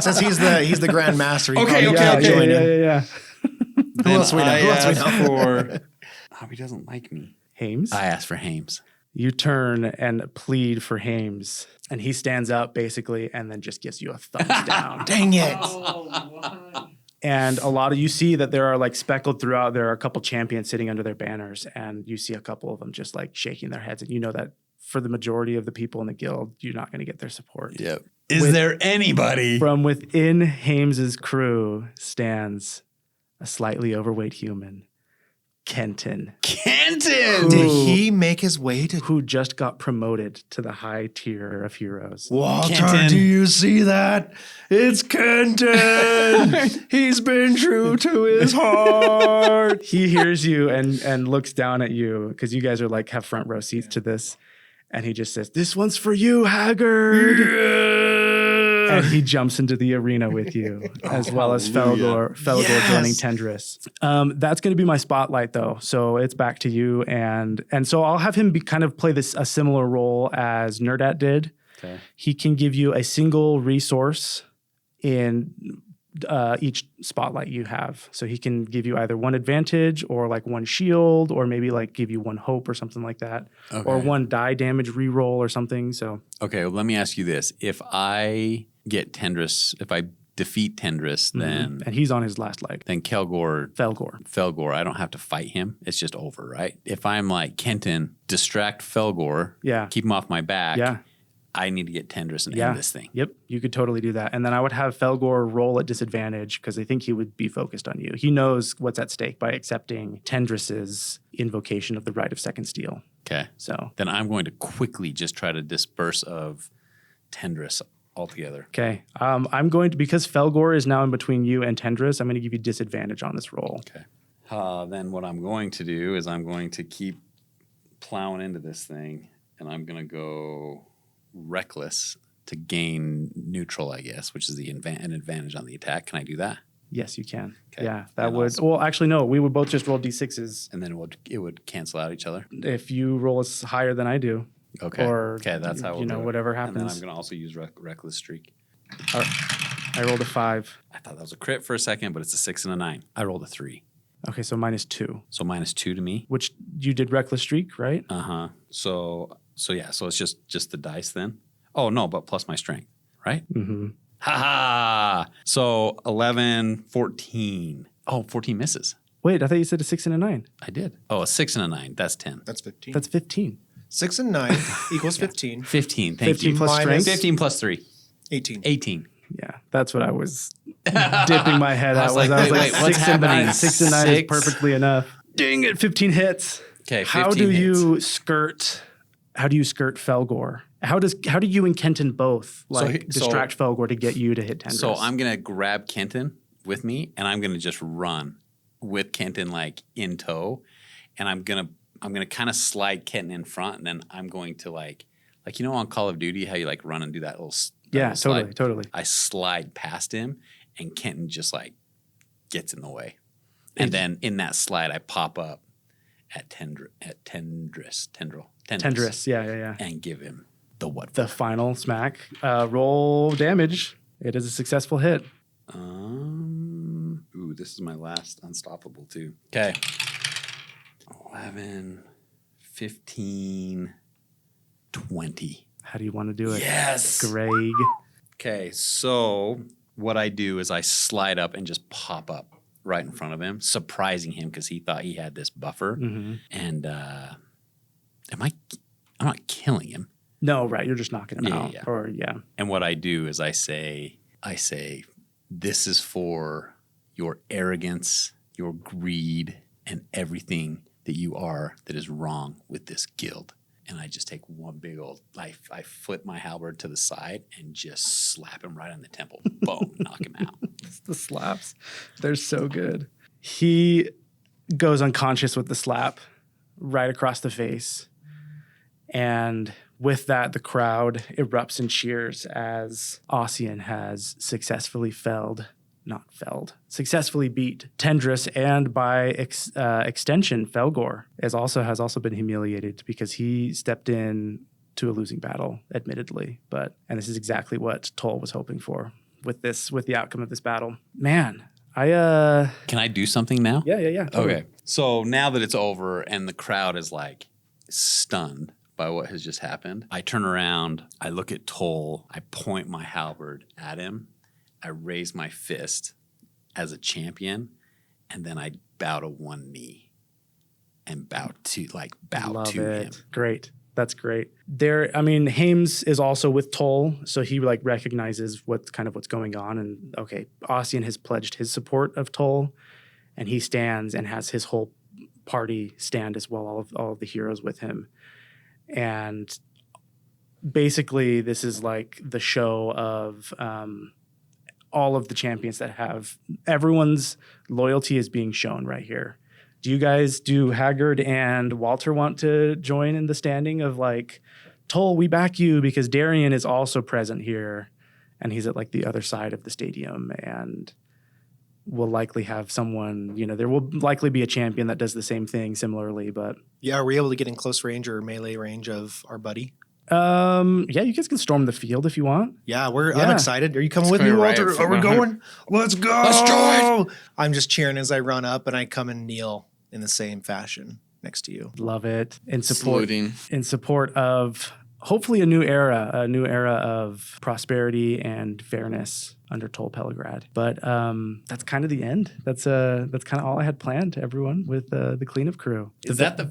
Since he's the Grand Master. Okay. Yeah. Who else we know? He doesn't like me. Hames? I ask for Hames. You turn and plead for Hames, and he stands up basically and then just gives you a thumbs down. Dang it. And a lot of you see that there are like speckled throughout. There are a couple champions sitting under their banners, and you see a couple of them just like shaking their heads. And you know that for the majority of the people in the guild, you're not going to get their support. Yep. Is there anybody? From within Hames's crew stands a slightly overweight human, Kenton. Kenton! Did he make his way to... Who just got promoted to the high tier of heroes. Walter, Kenton. do you see that? It's Kenton! He's been true to his heart! He hears you and looks down at you because you guys are like have front row seats to this. And he just says, "This one's for you, Haggard." Yeah. And he jumps into the arena with you, as well as Felgor joining Tendris. That's going to be my spotlight, though. So it's back to you, and so I'll have him play a similar role as Nerdat did. Okay. He can give you a single resource in each spotlight you have. So he can give you either one advantage or like one shield, or maybe like give you one hope or something like that, or one die damage reroll or something. So okay, well, let me ask you this: if I get Tendris, if I defeat Tendris, then and he's on his last leg. Then Felgor, I don't have to fight him. It's just over, right? If I'm like Kenton, distract Felgor, keep him off my back. Yeah. I need to get Tendris and end this thing. Yep, you could totally do that. And then I would have Felgor roll at disadvantage because I think he would be focused on you. He knows what's at stake by accepting Tendris's invocation of the right of second steel. Okay. So then I'm going to quickly just try to disperse of Tendris altogether. Okay. I'm going to, because Felgor is now in between you and Tendris, I'm going to give you disadvantage on this roll. Okay. Then what I'm going to do is I'm going to keep plowing into this thing, and I'm going to go reckless to gain neutral, I guess, which is an advantage on the attack. Can I do that? Yes, you can. Okay. Yeah, that And would. also- Well, actually, no. We would both just roll d6s. And then it would cancel out each other. If you roll higher than I do. Okay. Or Okay, that's how we'll do it. whatever And then happens. I'm going to also use reckless streak. I rolled a 5. I thought that was a crit for a second, but it's a 6 and a 9. I rolled a 3. Okay, so -2. So -2 to me. Which you did reckless streak, right? Uh-huh. So yeah, so it's just the dice then? Oh, no, but plus my strength, right? Mm-hmm. Ha-ha! So 11, 14. Oh, 14 misses. Wait, I thought you said a 6 and a 9. I did. Oh, a 6 and a 9. That's 10. That's 15. That's 15. 6 and 9 equals 15. 15, thank 15 you. plus Minus- strength? 15 plus 3. 18. 18. Yeah, that's what I was dipping my head I at. was like, wait, what's 6 and 9. happening? 6 and 9 is 6? perfectly enough. Dang it, 15 hits. Okay, 15 How do hits. you skirt how do you skirt Felgor? How do you and Kenton both distract Felgor to get you to hit Tendris? So I'm gonna grab Kenton with me, and I'm gonna just run with Kenton like in tow, and I'm gonna kind of slide Kenton in front, and then I'm going to like on Call of Duty how you like run and do that little slide. Totally. I slide past him, and Kenton just like gets in the way, and then in that slide I pop up at Tendris, yeah. and give him the final smack. Roll damage. It is a successful hit. Ooh, this is my last unstoppable too. Okay. 11, 15, 20. How do you want to do it? Yes. Greg. Okay, so what I do is I slide up and just pop up right in front of him, surprising him because he thought he had this buffer. Mm-hmm. And I'm not killing him. No, right. You're just knocking him out. Yeah. Or yeah. And what I do is I say, this is for your arrogance, your greed, and everything that you are that is wrong with this guild. And I just take one big old, I flip my halberd to the side and just slap him right on the temple. Boom, knock him out. The slaps. They're so good. He goes unconscious with the slap right across the face. And with that, the crowd erupts in cheers as Ossian has successfully successfully beat Tendris, and by extension, Felgor has also been humiliated because he stepped in to a losing battle, admittedly. And this is exactly what Tol was hoping for with the outcome of this battle. Man, Can I do something now? Yeah. Totally. Okay. So now that it's over and the crowd is like stunned by what has just happened, I turn around, I look at Tol, I point my halberd at him, I raise my fist as a champion, and then I bow to one knee and bow Love to it. him. Great. That's great. Hames is also with Tol, so he recognizes what's going on. And okay, Ossian has pledged his support of Tol, and he stands and has his whole party stand as well, all of the heroes with him. And basically, this is like the show of all of the champions that have everyone's loyalty is being shown right here. Do Haggard and Walter want to join in the standing of like, Tol, we back you, because Darian is also present here and he's at like the other side of the stadium, and will likely have someone, there will likely be a champion that does the same thing similarly, but. Yeah, are we able to get in close range or melee range of our buddy? Yeah, you guys can storm the field if you want. Yeah, I'm excited. Are you coming with me, right Walter? Are we going? Let's go. Let's join. I'm just cheering as I run up and I come and kneel in the same fashion next to you. Love it. In Saluting. support of hopefully a new era of prosperity and fairness under Tol Pelligrad. But that's kind of the end. That's kind of all I had planned, everyone, with the cleanup crew. Is that the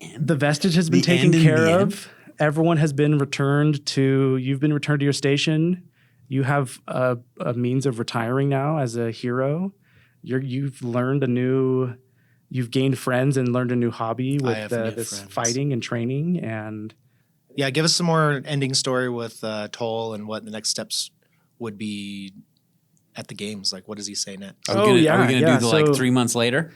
end? The vestige has been taken care of. Everyone has been returned to. You've been returned to your station. You have a means of retiring now as a hero. You've learned You've gained friends and learned a new hobby with this fighting and training. And yeah, give us some more ending story with Tol and what the next steps would be at the games. Like, what does he say next? Are we going to do the 3 months later?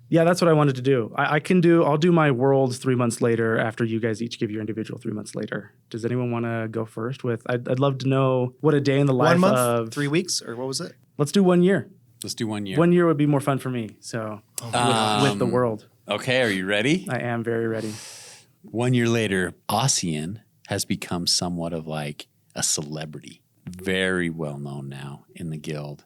Yeah, that's what I wanted to do. I'll do my world 3 months later after you guys each give your individual 3 months later. Does anyone want to go first with? I'd love to know what a day in the life 1 month, of 3 weeks, or what was it? Let's do 1 year. Let's do 1 year. 1 year would be more fun for me. So with the world. Okay, are you ready? I am very ready. 1 year later, Ossian has become somewhat of like a celebrity. Very well known now in the guild.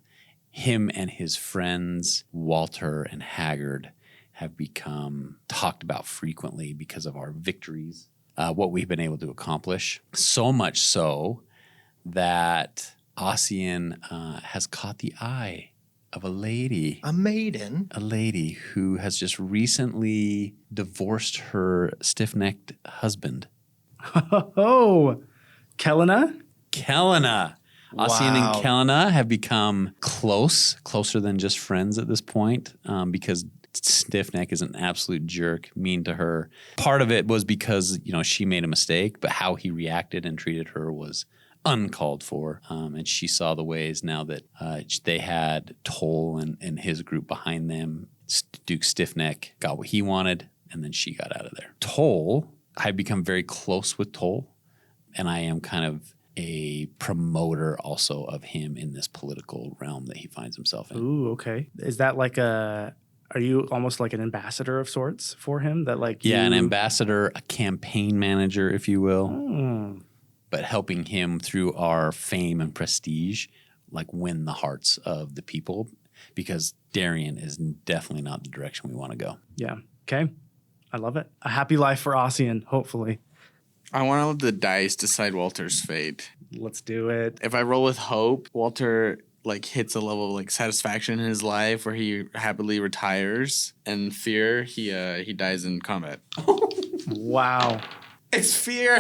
Him and his friends, Walter and Haggard, have become talked about frequently because of our victories, what we've been able to accomplish. So much so that Ossian has caught the eye of a lady. A maiden? A lady who has just recently divorced her stiff-necked husband. Oh, Kelena? Kelena. Ossian and Kelena have become closer than just friends at this point, because Stiffneck is an absolute jerk, mean to her. Part of it was because, she made a mistake, but how he reacted and treated her was uncalled for. And she saw the ways now that they had Tol and his group behind them. Duke Stiffneck got what he wanted, and then she got out of there. Tol, I've become very close with Tol, and I am kind of a promoter also of him in this political realm that he finds himself in. Ooh, okay. Is that like are you almost like an ambassador of sorts for him? That like an ambassador, a campaign manager, if you will, but helping him through our fame and prestige, like win the hearts of the people, because Darien is definitely not the direction we want to go. Yeah. Okay. I love it. A happy life for Ossian, hopefully. I want to let the dice decide Walter's fate. Let's do it. If I roll with hope, Walter hits a level of satisfaction in his life where he happily retires, and fear, he dies in combat. Wow. It's fear.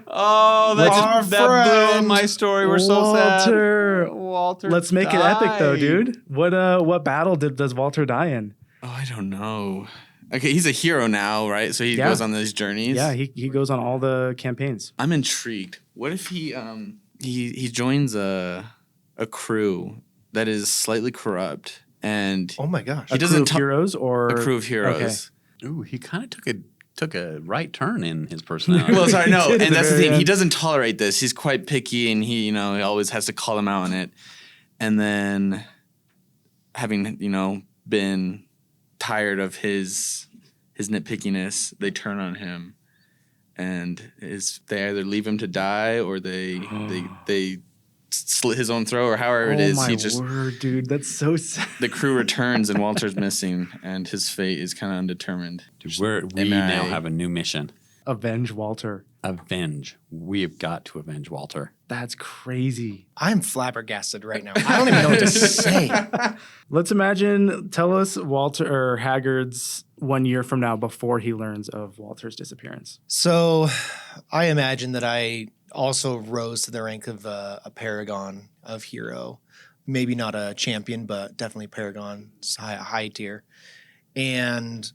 Oh, that blew my story. We're so sad. Walter, let's make it epic though, dude. What battle does Walter die in? Oh, I don't know. Okay, he's a hero now, right? So he goes on these journeys. Yeah, he goes on all the campaigns. I'm intrigued. What if he joins a crew that is slightly corrupt, and Oh my gosh. he doesn't heroes or a crew of heroes. Okay. Ooh, he kind of took a right turn in his personality. Well, sorry, no, At and the that's the very thing. He end. doesn't tolerate this. He's quite picky, and he always has to call them out on it. And then, having been tired of his nitpickiness, they turn on him, and they either leave him to die or they slit his own throat, or however it is. Oh my He just word, dude, that's so sad. the crew returns and Walter's missing, and his fate is kind of undetermined. Dude, we now have a new mission. Avenge Walter. Avenge. We have got to avenge Walter. That's crazy. I'm flabbergasted right now. I don't even know what to say. Let's tell us Walter or Haggard's 1 year from now before he learns of Walter's disappearance. So I imagine that I also rose to the rank of a paragon of hero. Maybe not a champion, but definitely paragon, high tier. And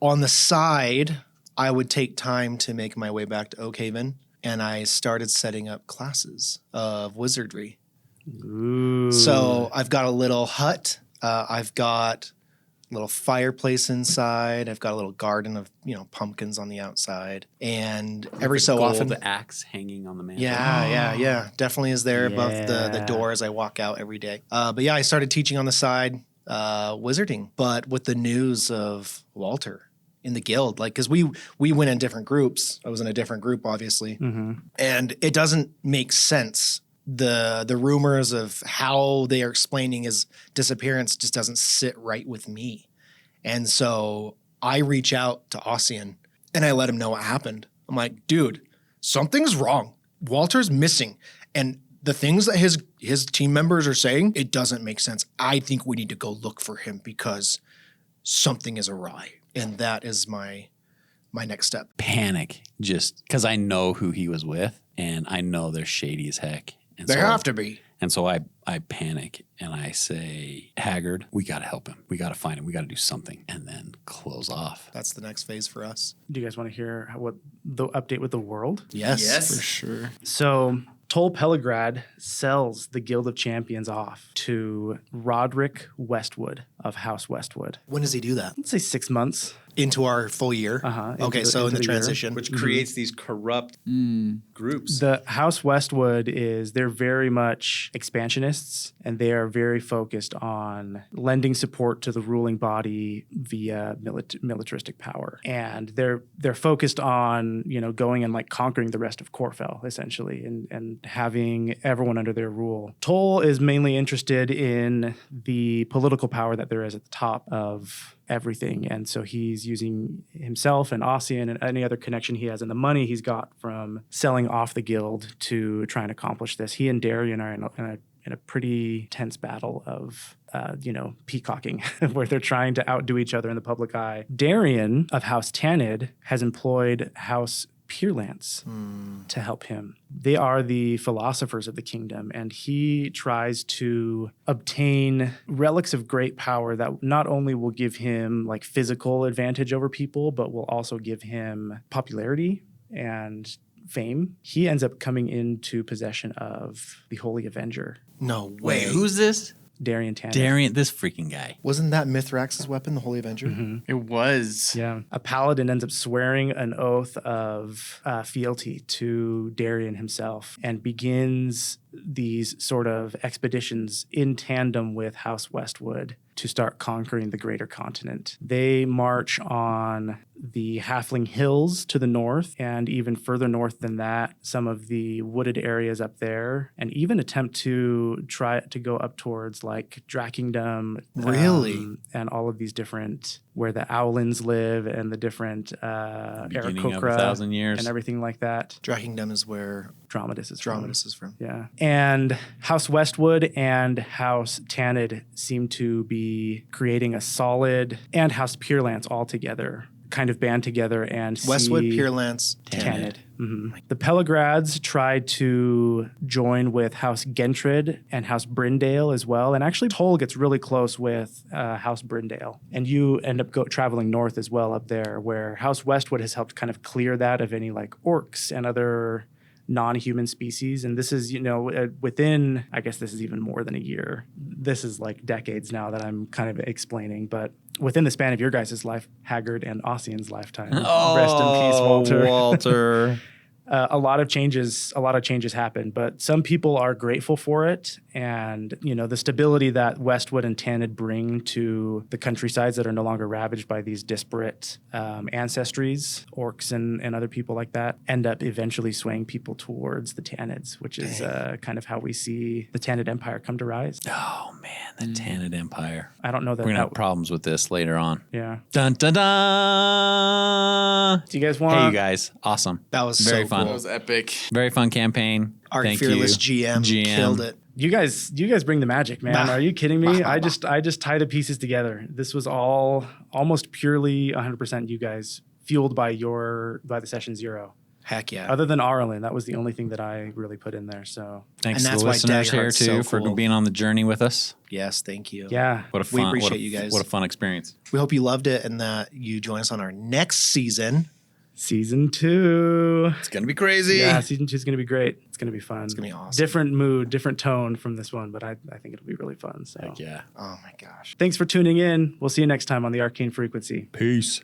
on the side, I would take time to make my way back to Oakhaven, and I started setting up classes of wizardry. Ooh. So I've got a little hut. I've got a little fireplace inside. I've got a little garden of pumpkins on the outside, and every so often, the axe hanging on the mantle. yeah, definitely is there above the Yeah. door as I walk out every day. But yeah, I started teaching on the side wizarding, but with the news of Walter in the guild, because we went in different groups. I was in a different group, obviously, and it doesn't make sense. The rumors of how they are explaining his disappearance just doesn't sit right with me. And so I reach out to Ossian and I let him know what happened. I'm like, dude, something's wrong. Walter's missing. And the things that his team members are saying, it doesn't make sense. I think we need to go look for him because something is awry. And that is my next step. Panic, just because I know who he was with, and I know they're shady as heck. And They have to be. And so I panic and I say, Haggard, we got to help him. We got to find him. We got to do something, and then close off. That's the next phase for us. Do you guys want to hear what the update with the world? Yes. For sure. So Tol Pelligrad sells the Guild of Champions off to Roderick Westwood of House Westwood. When does he do that? Let's say 6 months. Into our full year? Okay, so in the transition. Which creates these corrupt groups. The House Westwood they're very much expansionists, and they are very focused on lending support to the ruling body via militaristic power. And they're focused on, going and conquering the rest of Corfell, essentially, and having everyone under their rule. Tol is mainly interested in the political power that there is at the top of everything. And so he's using himself and Ossian and any other connection he has and the money he's got from selling off the guild to try and accomplish this. He and Darien are in a pretty tense battle of, peacocking, where they're trying to outdo each other in the public eye. Darien of House Tanid has employed House Purelance to help him. They are the philosophers of the kingdom, and he tries to obtain relics of great power that not only will give him like physical advantage over people, but will also give him popularity and fame. He ends up coming into possession of the Holy Avenger, No way. Wait, who's this? Darian Tanner. Darian, this freaking guy. Wasn't that Mithrax's weapon, the Holy Avenger? It was. Yeah. A paladin ends up swearing an oath of fealty to Darian himself and begins these sort of expeditions in tandem with House Westwood to start conquering the greater continent. They march on the Halfling Hills to the north, and even further north than that, some of the wooded areas up there, and even attempt to try to go up towards like Drakingdom. Really? And all of these different, where the Owlins live and the different Beginning of Aarakocra 1,000 years. and everything like that. Drakingdom is where Dromedus is from. Dromedus is from. Yeah. And House Westwood and House Tanid seem to be creating a solid, and House Purelance all together, kind of band together and Westwood, see Purelance, Tanid. The Pelligrads tried to join with House Gentrid and House Brindale as well. And actually, Tol gets really close with House Brindale. And you end up traveling north as well up there, where House Westwood has helped kind of clear that of any like orcs and other non-human species. And this is, within, I guess this is even more than a year. This is like decades now that I'm kind of explaining, but within the span of your guys' life, Haggard and Ossian's lifetime. Rest in peace, Walter. Walter. A lot of changes happen, but some people are grateful for it. And, the stability that Westwood and Tanid bring to the countrysides that are no longer ravaged by these disparate ancestries, orcs and other people like that, end up eventually swaying people towards the Tanids, which is kind of how we see the Tanid Empire come to rise. Oh, man, the Tanid Empire. I don't know that. We're going to have problems with this later on. Yeah. Dun, dun, dun. Do you guys want? Hey, you guys. Awesome. That was very so fun. cool. That was epic. Very fun campaign. Our Thank fearless you. GM killed it. You guys Bah. bring the magic, man. Are you kidding me? I just tie the pieces together. This was all almost purely 100% you guys, fueled by the session 0. Heck yeah. Other than Arlen, that was the only thing that I really put in there. So Thanks And to that's the why listeners here, Daggerheart's too, so for cool. being on the journey with us. Yes, thank you. yeah, What a We fun, appreciate you guys. What a fun experience. We hope you loved it and that you join us on our next season. season 2. It's going to be crazy. Yeah, season 2 is going to be great. It's going to be fun. It's gonna be awesome. Different mood, different tone from this one, but I think it'll be really fun. So Heck yeah. Oh my gosh. thanks for tuning in. We'll see you next time on the Arcane Frequency. Peace.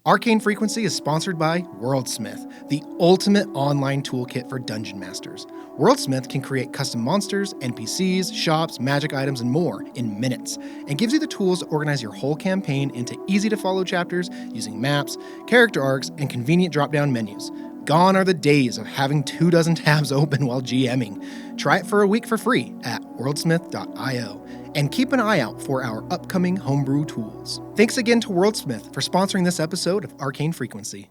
Arcane Frequency is sponsored by WorldSmith, the ultimate online toolkit for dungeon masters. WorldSmith can create custom monsters, NPCs, shops, magic items, and more in minutes, and gives you the tools to organize your whole campaign into easy-to-follow chapters using maps, character arcs, and convenient drop-down menus. Gone are the days of having 24 tabs open while GMing. Try it for a week for free at worldsmith.io. And keep an eye out for our upcoming homebrew tools. Thanks again to WorldSmith for sponsoring this episode of Arcane Frequency.